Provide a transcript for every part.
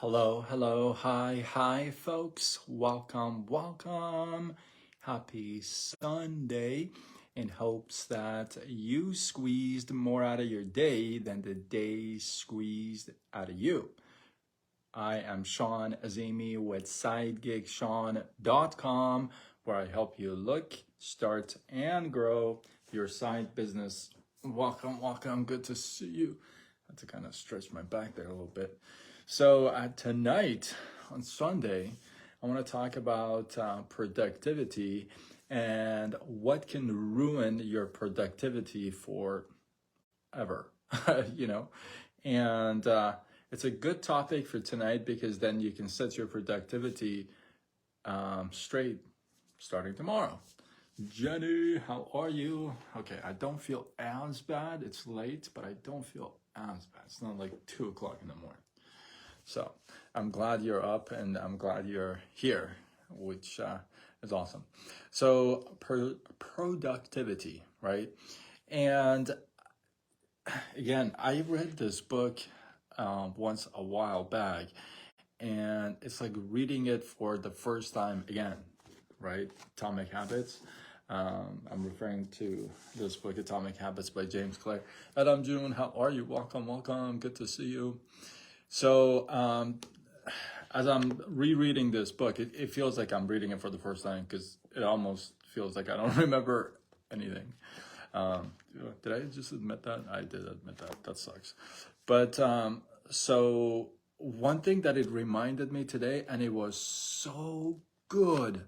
Hello, hi, folks. Welcome. Happy Sunday. In hopes that you squeezed more out of your day than the day squeezed out of you. I am Sean Azimi with SideGigSean.com, where I help you look, start, and grow your side business. Welcome. Good to see you. I had to kind of stretch my back there a little bit. So tonight, on Sunday, I want to talk about productivity and what can ruin your productivity forever, you know? And it's a good topic for tonight because then you can set your productivity straight starting tomorrow. Jenny, how are you? Okay, I don't feel as bad. It's late, but I don't feel as bad. It's not like 2 o'clock in the morning. So I'm glad you're up and I'm glad you're here, which is awesome. So productivity, right? And again, I read this book once a while back, and it's like reading it for the first time again, right? Atomic Habits. I'm referring to this book, Atomic Habits by James Clear. Adam June, how are you? Welcome. Good to see you. So as I'm rereading this book, it feels like I'm reading it for the first time because it almost feels like I don't remember anything. Did I just admit that? I did admit that. That sucks. But so one thing that it reminded me today, and it was so good.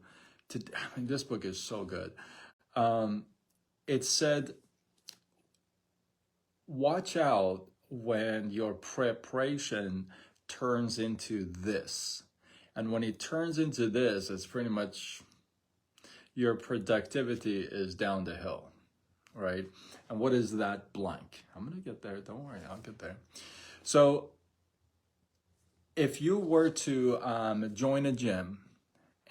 This book is so good. It said, watch out when your preparation turns into this. And when it turns into this, it's pretty much your productivity is down the hill, right? And what is that blank? I'm going to get there. Don't worry, I'll get there. So if you were to join a gym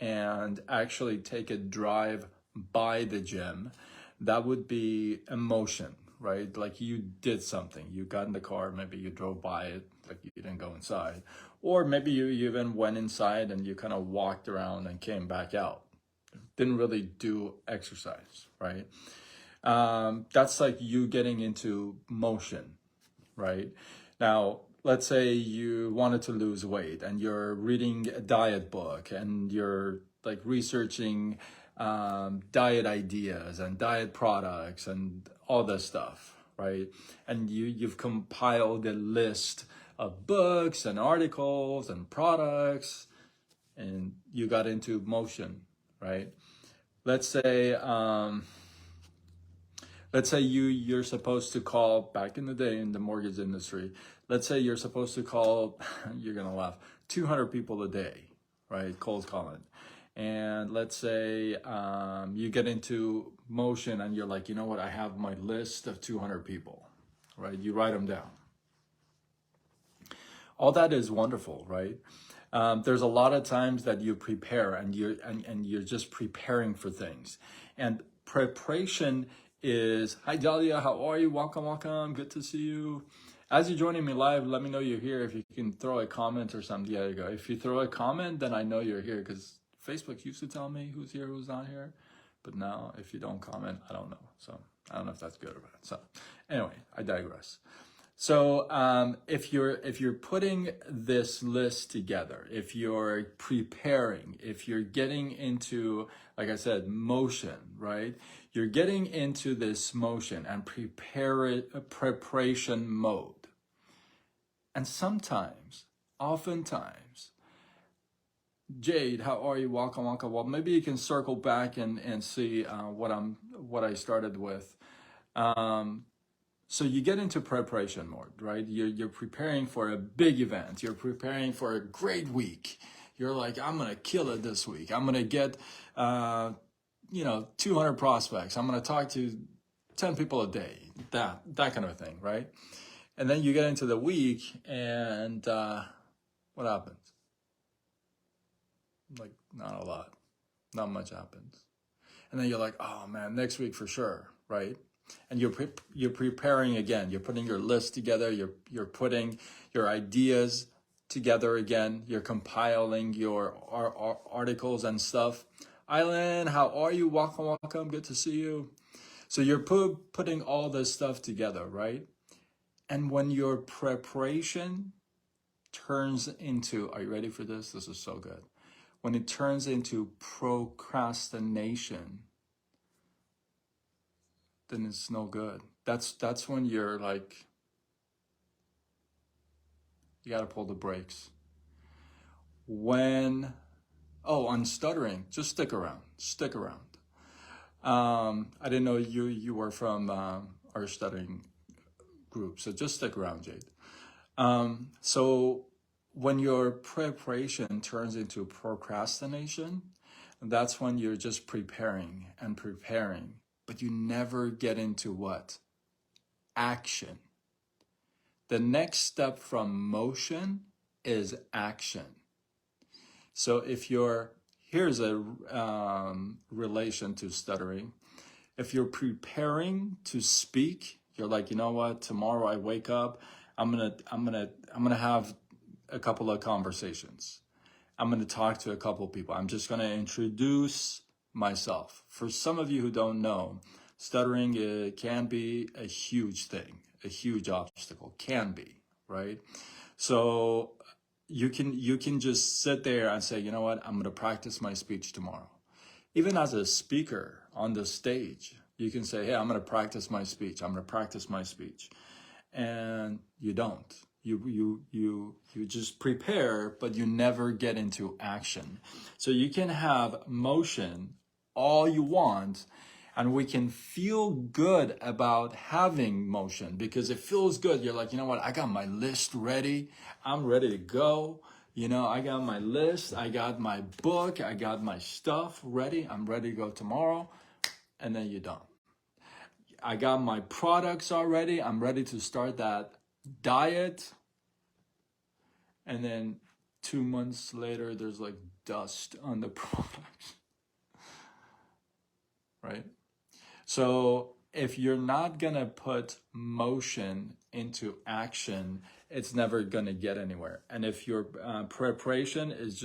and actually take a drive by the gym, that would be emotion, right? Like you did something, you got in the car, maybe you drove by it, like you didn't go inside, or maybe you even went inside and you kind of walked around and came back out. Didn't really do exercise, right? That's like you getting into motion, right? Now, let's say you wanted to lose weight and you're reading a diet book and you're like researching diet ideas and diet products and all this stuff, right? And you've compiled a list of books and articles and products, and you got into motion, right? Let's say you're supposed to call, back in the day in the mortgage industry, let's say you're supposed to call, you're gonna laugh, 200 people a day, right? Cold calling. And let's say you get into motion and you're like, you know what, I have my list of 200 people, right? You write them down. All that is wonderful, right? There's a lot of times that you prepare and you're just preparing for things. And preparation is, hi Dahlia, how are you? Welcome. Good to see you. As you're joining me live, let me know you're here. If you can throw a comment or something, there you go. If you throw a comment, then I know you're here because Facebook used to tell me who's here, who's not here. But now if you don't comment, I don't know. So I don't know if that's good or bad. So anyway, I digress. So if you're putting this list together, if you're preparing, if you're getting into, like I said, motion, right? You're getting into this motion and preparation mode. And oftentimes, Jade, how are you? Welcome. Well, maybe you can circle back and see what I started with. So you get into preparation mode, right? You're preparing for a big event. You're preparing for a great week. You're like, I'm gonna kill it this week. I'm gonna get 200 prospects. I'm gonna talk to 10 people a day. That kind of thing, right? And then you get into the week, and what happens? Like, not a lot. Not much happens. And then you're like, oh man, next week for sure, right? And you're preparing again. You're putting your list together. You're putting your ideas together again. You're compiling your articles and stuff. Island, how are you? Welcome. Good to see you. So you're putting all this stuff together, right? And when your preparation turns into, are you ready for this? This is so good. When it turns into procrastination, then it's no good. That's when you're like, you got to pull the brakes. On stuttering, just stick around. I didn't know you were from our stuttering group, so just stick around, Jade. So when your preparation turns into procrastination, that's when you're just preparing, but you never get into what? Action. The next step from motion is action. So here's a relation to stuttering. If you're preparing to speak, you're like, you know what? Tomorrow I wake up, I'm gonna have a couple of conversations. I'm gonna talk to a couple of people. I'm just gonna introduce myself. For some of you who don't know, stuttering can be a huge thing, a huge obstacle. Can be, right? So you can just sit there and say, you know what? I'm gonna practice my speech tomorrow. Even as a speaker on the stage, you can say, hey, I'm gonna practice my speech. And you don't. You just prepare, but you never get into action. So you can have motion all you want, and we can feel good about having motion because it feels good. You're like, you know what? I got my list ready. I'm ready to go. You know, I got my list. I got my book. I got my stuff ready. I'm ready to go tomorrow. And then you don't. I got my products already. I'm ready to start that diet. And then 2 months later, there's like dust on the products. Right? So if you're not gonna put motion into action, it's never gonna get anywhere. And if your preparation is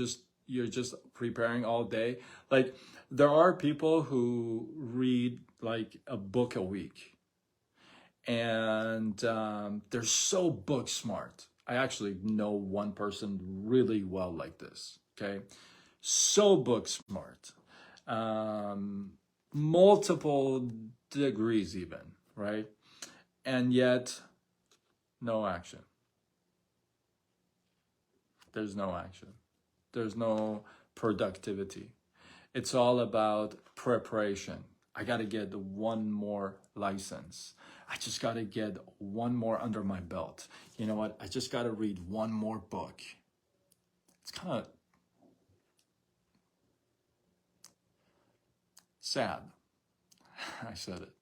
you're just preparing all day, like there are people who read like a book a week, and they're so book smart. I actually know one person really well like this. Okay, so book smart. Multiple degrees even, right? And yet, no action. There's no action. There's no productivity. It's all about preparation. I got to get one more license. I just got to get one more under my belt. You know what? I just got to read one more book. It's kind of sad. I said it.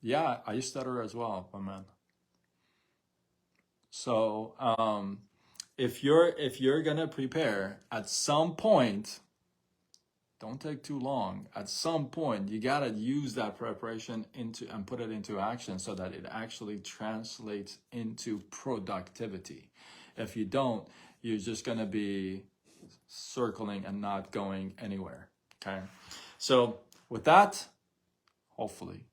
Yeah, I stutter as well, my man. So if you're gonna prepare, at some point, don't take too long. At some point, you gotta use that preparation and put it into action so that it actually translates into productivity. If you don't, you're just gonna be circling and not going anywhere. Okay. So with that, hopefully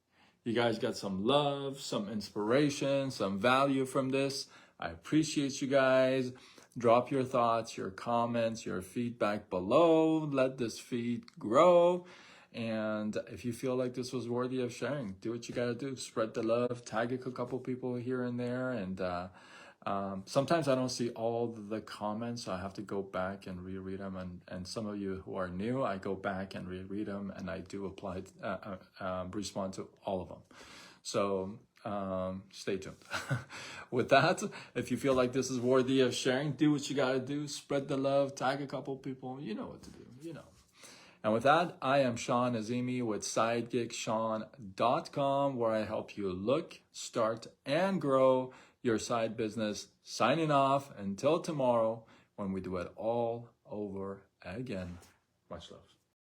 you guys got some love, some inspiration, some value from this. I appreciate you guys. Drop your thoughts, your comments, your feedback below. Let this feed grow. And if you feel like this was worthy of sharing, do what you gotta do. Spread the love, tag a couple people here and there. And sometimes I don't see all the comments, so I have to go back and reread them. And some of you who are new, I go back and reread them, and I do respond to all of them. So stay tuned. With that, if you feel like this is worthy of sharing, do what you gotta do. Spread the love, tag a couple people. You know what to do, you know. And with that, I am Sean Azimi with SideGigSean.com, where I help you look, start, and grow your side business. Signing off until tomorrow when we do it all over again. Much love.